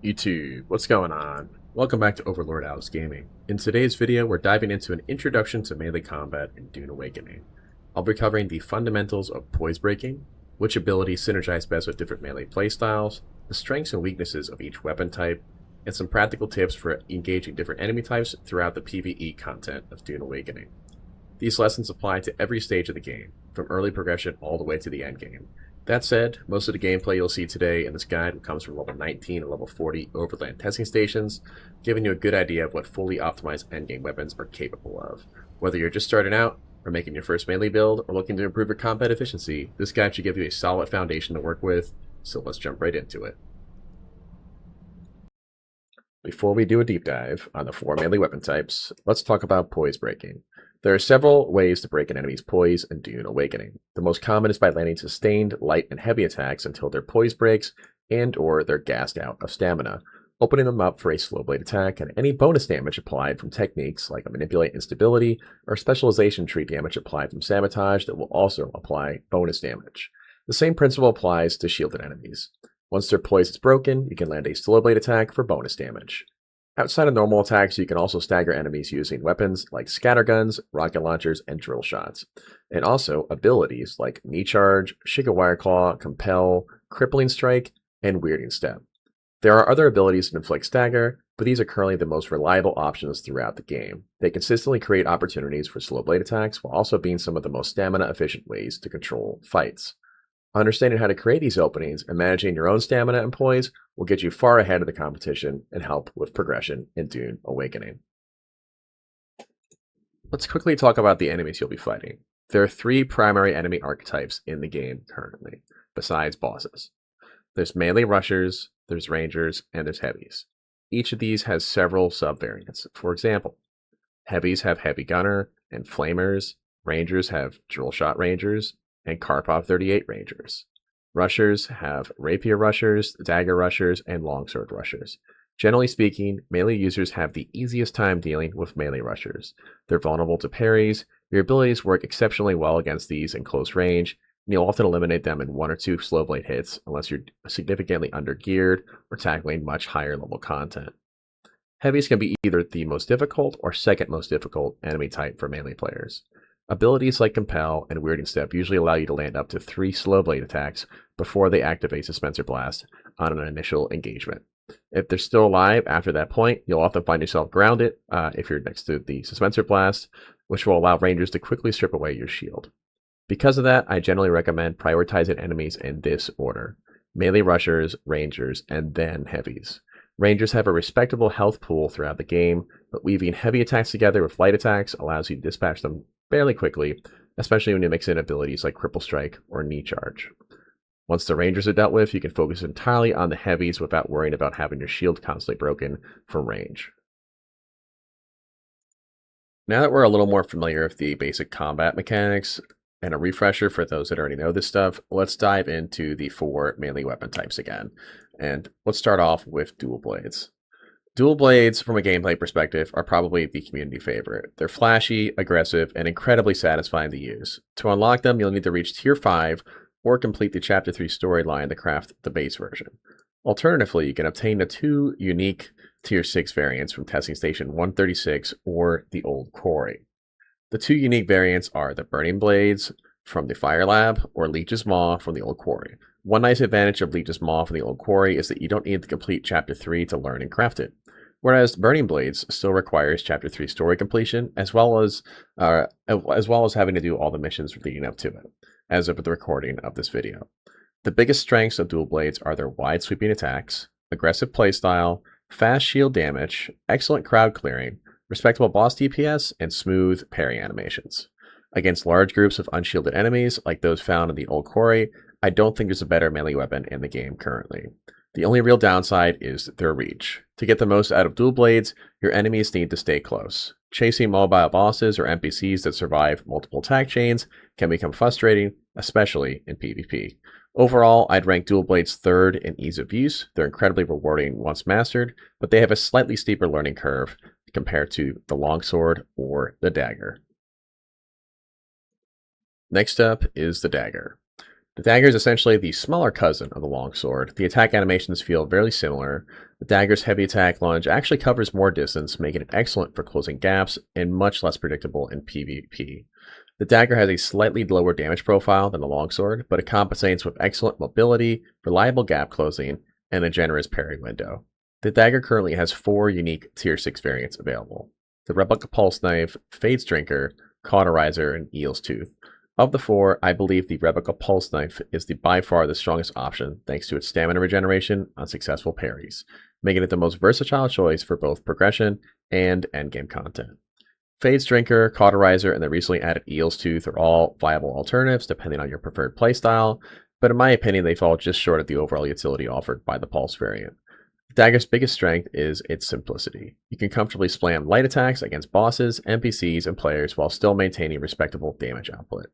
YouTube, what's going on? Welcome back to Overlord Alex Gaming. In today's video, we're diving into an introduction to melee combat in Dune Awakening. I'll be covering the fundamentals of Poise Breaking, which abilities synergize best with different melee playstyles, the strengths and weaknesses of each weapon type, and some practical tips for engaging different enemy types throughout the PvE content of Dune Awakening. These lessons apply to every stage of the game, from early progression all the way to the endgame. That said, most of the gameplay you'll see today in this guide comes from level 19 and level 40 overland testing stations, giving you a good idea of what fully optimized endgame weapons are capable of. Whether you're just starting out, or making your first melee build, or looking to improve your combat efficiency, this guide should give you a solid foundation to work with, so let's jump right into it. Before we do a deep dive on the 4 melee weapon types, let's talk about Poise Breaking. There are several ways to break an enemy's poise in Dune Awakening. The most common is by landing sustained, light, and heavy attacks until their poise breaks and or they're gassed out of stamina, opening them up for a Slowblade attack and any bonus damage applied from techniques like a Manipulate Instability or Specialization Tree damage applied from Sabotage that will also apply bonus damage. The same principle applies to shielded enemies. Once their poise is broken, you can land a Slowblade attack for bonus damage. Outside of normal attacks, you can also stagger enemies using weapons like scatterguns, rocket launchers, and drill shots. And also abilities like knee charge, Shiga Wire Claw, Compel, Crippling Strike, and Weirding Step. There are other abilities that inflict stagger, but these are currently the most reliable options throughout the game. They consistently create opportunities for slow blade attacks while also being some of the most stamina efficient ways to control fights. Understanding how to create these openings and managing your own stamina and poise will get you far ahead of the competition and help with progression in Dune Awakening. Let's quickly talk about the enemies you'll be fighting. There are 3 primary enemy archetypes in the game currently, besides bosses. There's melee rushers, there's rangers, and there's heavies. Each of these has several sub-variants. For example, heavies have heavy gunner and flamers, rangers have drill shot rangers, and Karpov 38 Rangers. Rushers have Rapier Rushers, Dagger Rushers, and Longsword Rushers. Generally speaking, melee users have the easiest time dealing with melee rushers. They're vulnerable to parries, your abilities work exceptionally well against these in close range, and you'll often eliminate them in 1 or 2 slow blade hits unless you're significantly under-geared or tackling much higher level content. Heavies can be either the most difficult or second most difficult enemy type for melee players. Abilities like Compel and Weirding Step usually allow you to land up to 3 slow blade attacks before they activate Suspensor Blast on an initial engagement. If they're still alive after that point, you'll often find yourself grounded if you're next to the Suspensor Blast, which will allow rangers to quickly strip away your shield. Because of that, I generally recommend prioritizing enemies in this order: melee rushers, rangers, and then heavies. Rangers have a respectable health pool throughout the game, but weaving heavy attacks together with light attacks allows you to dispatch them fairly quickly, especially when you mix in abilities like Crippling Strike or Knee Charge. Once the rangers are dealt with, you can focus entirely on the heavies without worrying about having your shield constantly broken from range. Now that we're a little more familiar with the basic combat mechanics, and a refresher for those that already know this stuff, let's dive into the 4 melee weapon types again. And let's start off with dual blades. Dual blades, from a gameplay perspective, are probably the community favorite. They're flashy, aggressive, and incredibly satisfying to use. To unlock them, you'll need to reach Tier 5 or complete the Chapter 3 storyline to craft the base version. Alternatively, you can obtain the 2 unique Tier 6 variants from Testing Station 136 or the Old Quarry. The 2 unique variants are the Burning Blades from the Fire Lab or Leech's Maw from the Old Quarry. One nice advantage of Leech's Maw from the Old Quarry is that you don't need to complete Chapter 3 to learn and craft it, whereas Burning Blades still requires Chapter 3 story completion, as well as having to do all the missions leading up to it, as of the recording of this video. The biggest strengths of dual blades are their wide sweeping attacks, aggressive playstyle, fast shield damage, excellent crowd clearing, respectable boss DPS, and smooth parry animations. Against large groups of unshielded enemies, like those found in the Old Quarry, I don't think there's a better melee weapon in the game currently. The only real downside is their reach. To get the most out of dual blades, your enemies need to stay close. Chasing mobile bosses or NPCs that survive multiple attack chains can become frustrating, especially in PvP. Overall, I'd rank dual blades 3rd in ease of use. They're incredibly rewarding once mastered, but they have a slightly steeper learning curve compared to the Longsword or the Dagger. Next up is the Dagger. The dagger is essentially the smaller cousin of the longsword. The attack animations feel very similar. The dagger's heavy attack lunge actually covers more distance, making it excellent for closing gaps and much less predictable in PvP. The dagger has a slightly lower damage profile than the longsword, but it compensates with excellent mobility, reliable gap closing, and a generous parry window. The dagger currently has 4 unique tier 6 variants available: the Replica Pulse Knife, Fade's Drinker, Cauterizer, and Eel's Tooth. Of the 4, I believe the Replica Pulse Knife is by far the strongest option thanks to its stamina regeneration on successful parries, making it the most versatile choice for both progression and endgame content. Fade's Drinker, Cauterizer, and the recently added Eel's Tooth are all viable alternatives depending on your preferred playstyle, but in my opinion they fall just short of the overall utility offered by the Pulse variant. The dagger's biggest strength is its simplicity. You can comfortably spam light attacks against bosses, NPCs, and players while still maintaining respectable damage output.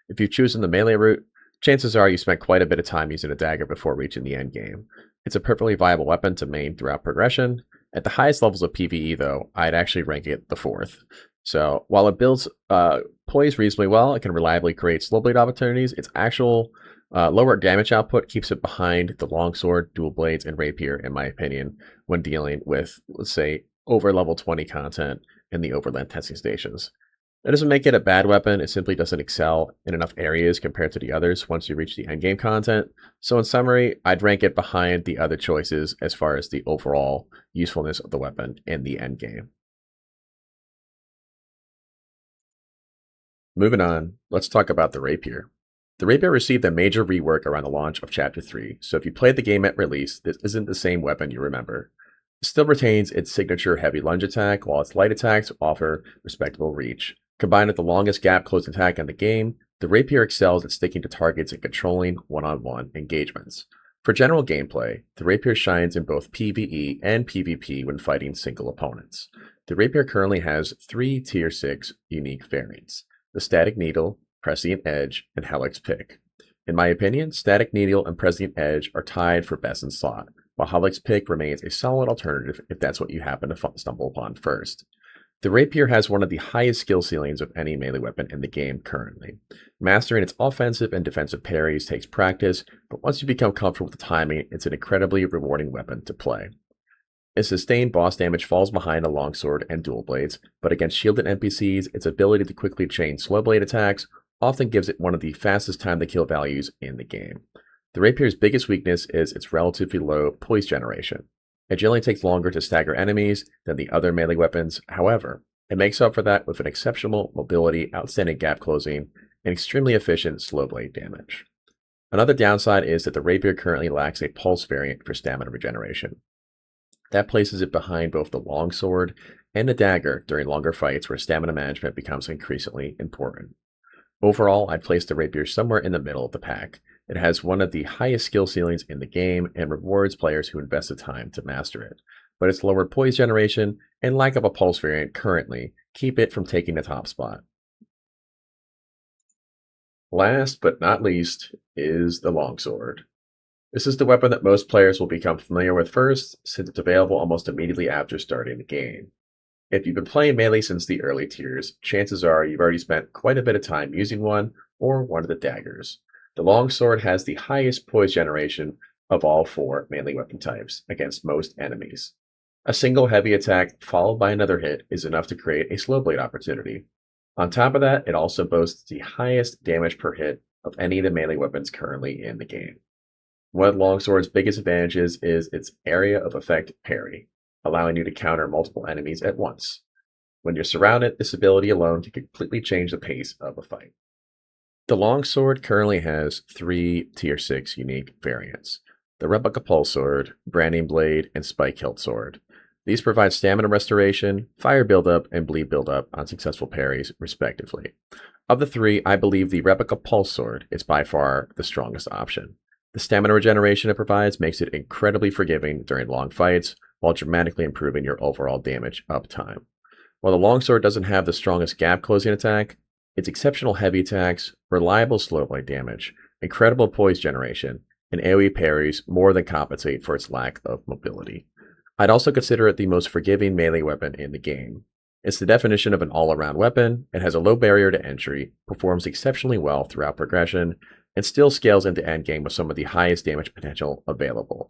If you've chosen the melee route, chances are you spent quite a bit of time using a dagger before reaching the endgame. It's a perfectly viable weapon to main throughout progression. At the highest levels of PvE though, I'd actually rank it the 4th. So while it builds poise reasonably well, it can reliably create slowblade opportunities. Its actual lower damage output keeps it behind the longsword, dual blades, and rapier, in my opinion, when dealing with, let's say, over level 20 content in the overland testing stations. That doesn't make it a bad weapon, it simply doesn't excel in enough areas compared to the others once you reach the endgame content. So in summary, I'd rank it behind the other choices as far as the overall usefulness of the weapon in the endgame. Moving on, let's talk about the Rapier. The Rapier received a major rework around the launch of Chapter 3, so if you played the game at release, this isn't the same weapon you remember. It still retains its signature heavy lunge attack, while its light attacks offer respectable reach. Combined with the longest gap closing attack in the game, the Rapier excels at sticking to targets and controlling one-on-one engagements. For general gameplay, the Rapier shines in both PvE and PvP when fighting single opponents. The Rapier currently has 3 Tier 6 unique variants: the Static Needle, Prescient Edge, and Helix Pick. In my opinion, Static Needle and Prescient Edge are tied for best in slot, while Helix Pick remains a solid alternative if that's what you happen to stumble upon first. The Rapier has one of the highest skill ceilings of any melee weapon in the game currently. Mastering its offensive and defensive parries takes practice, but once you become comfortable with the timing, it's an incredibly rewarding weapon to play. Its sustained boss damage falls behind a longsword and dual blades, but against shielded NPCs, its ability to quickly chain slowblade attacks often gives it one of the fastest time to kill values in the game. The Rapier's biggest weakness is its relatively low poise generation. It generally takes longer to stagger enemies than the other melee weapons. However, it makes up for that with an exceptional mobility, outstanding gap closing, and extremely efficient slowblade damage. Another downside is that the Rapier currently lacks a pulse variant for stamina regeneration. That places it behind both the longsword and the dagger during longer fights where stamina management becomes increasingly important. Overall, I'd place the Rapier somewhere in the middle of the pack. It has one of the highest skill ceilings in the game and rewards players who invest the time to master it, but its lower poise generation and lack of a pulse variant currently keep it from taking the top spot. Last but not least is the Longsword. This is the weapon that most players will become familiar with first, since it's available almost immediately after starting the game. If you've been playing melee since the early tiers, chances are you've already spent quite a bit of time using one or one of the daggers. The Longsword has the highest poise generation of all 4 melee weapon types against most enemies. A single heavy attack followed by another hit is enough to create a slowblade opportunity. On top of that, it also boasts the highest damage per hit of any of the melee weapons currently in the game. One of the Longsword's biggest advantages is its area of effect parry, allowing you to counter multiple enemies at once. When you're surrounded, this ability alone can completely change the pace of a fight. The Longsword currently has 3 Tier 6 unique variants: the Replica Pulse Sword, Branding Blade, and Spike Hilt Sword. These provide stamina restoration, fire buildup, and bleed buildup on successful parries, respectively. Of the 3, I believe the Replica Pulse Sword is by far the strongest option. The stamina regeneration it provides makes it incredibly forgiving during long fights, while dramatically improving your overall damage uptime. While the Longsword doesn't have the strongest gap closing attack, its exceptional heavy attacks, reliable slowblade damage, incredible poise generation, and AoE parries more than compensate for its lack of mobility. I'd also consider it the most forgiving melee weapon in the game. It's the definition of an all-around weapon, it has a low barrier to entry, performs exceptionally well throughout progression, and still scales into endgame with some of the highest damage potential available.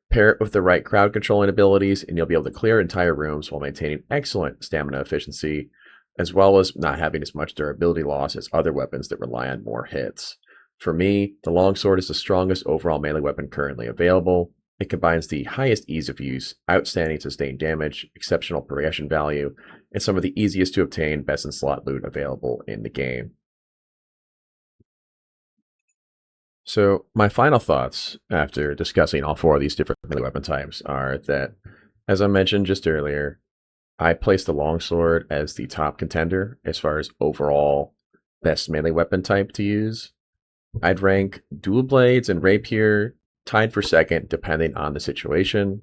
Pair it with the right crowd controlling abilities, and you'll be able to clear entire rooms while maintaining excellent stamina efficiency, as well as not having as much durability loss as other weapons that rely on more hits. For me, the Longsword is the strongest overall melee weapon currently available. It combines the highest ease of use, outstanding sustained damage, exceptional progression value, and some of the easiest to obtain best in slot loot available in the game. So, my final thoughts after discussing all four of these different melee weapon types are that, as I mentioned just earlier, I place the Longsword as the top contender as far as overall best melee weapon type to use. I'd rank Dual Blades and Rapier tied for second depending on the situation,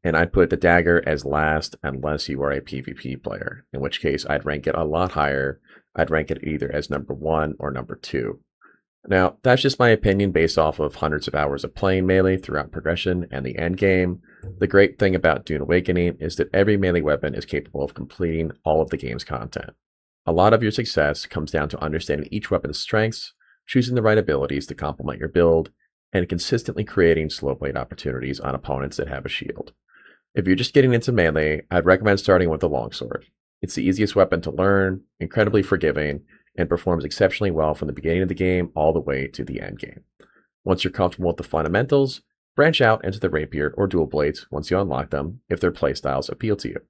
and I'd put the Dagger as last unless you are a PvP player, in which case I'd rank it a lot higher. I'd rank it either as number 1 or number 2. Now, that's just my opinion based off of hundreds of hours of playing Melee throughout progression and the end game. The great thing about Dune Awakening is that every Melee weapon is capable of completing all of the game's content. A lot of your success comes down to understanding each weapon's strengths, choosing the right abilities to complement your build, and consistently creating slow blade opportunities on opponents that have a shield. If you're just getting into Melee, I'd recommend starting with the Longsword. It's the easiest weapon to learn, incredibly forgiving, and performs exceptionally well from the beginning of the game all the way to the end game. Once you're comfortable with the fundamentals, branch out into the Rapier or Dual Blades once you unlock them if their playstyles appeal to you.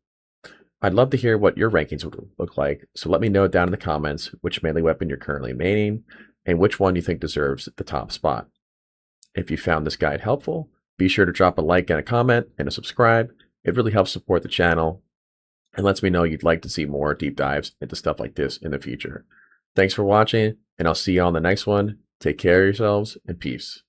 I'd love to hear what your rankings would look like, so let me know down in the comments which melee weapon you're currently maining and which one you think deserves the top spot. If you found this guide helpful, be sure to drop a like and a comment and a subscribe. It really helps support the channel and lets me know you'd like to see more deep dives into stuff like this in the future. Thanks for watching, and I'll see you on the next one. Take care of yourselves, and peace.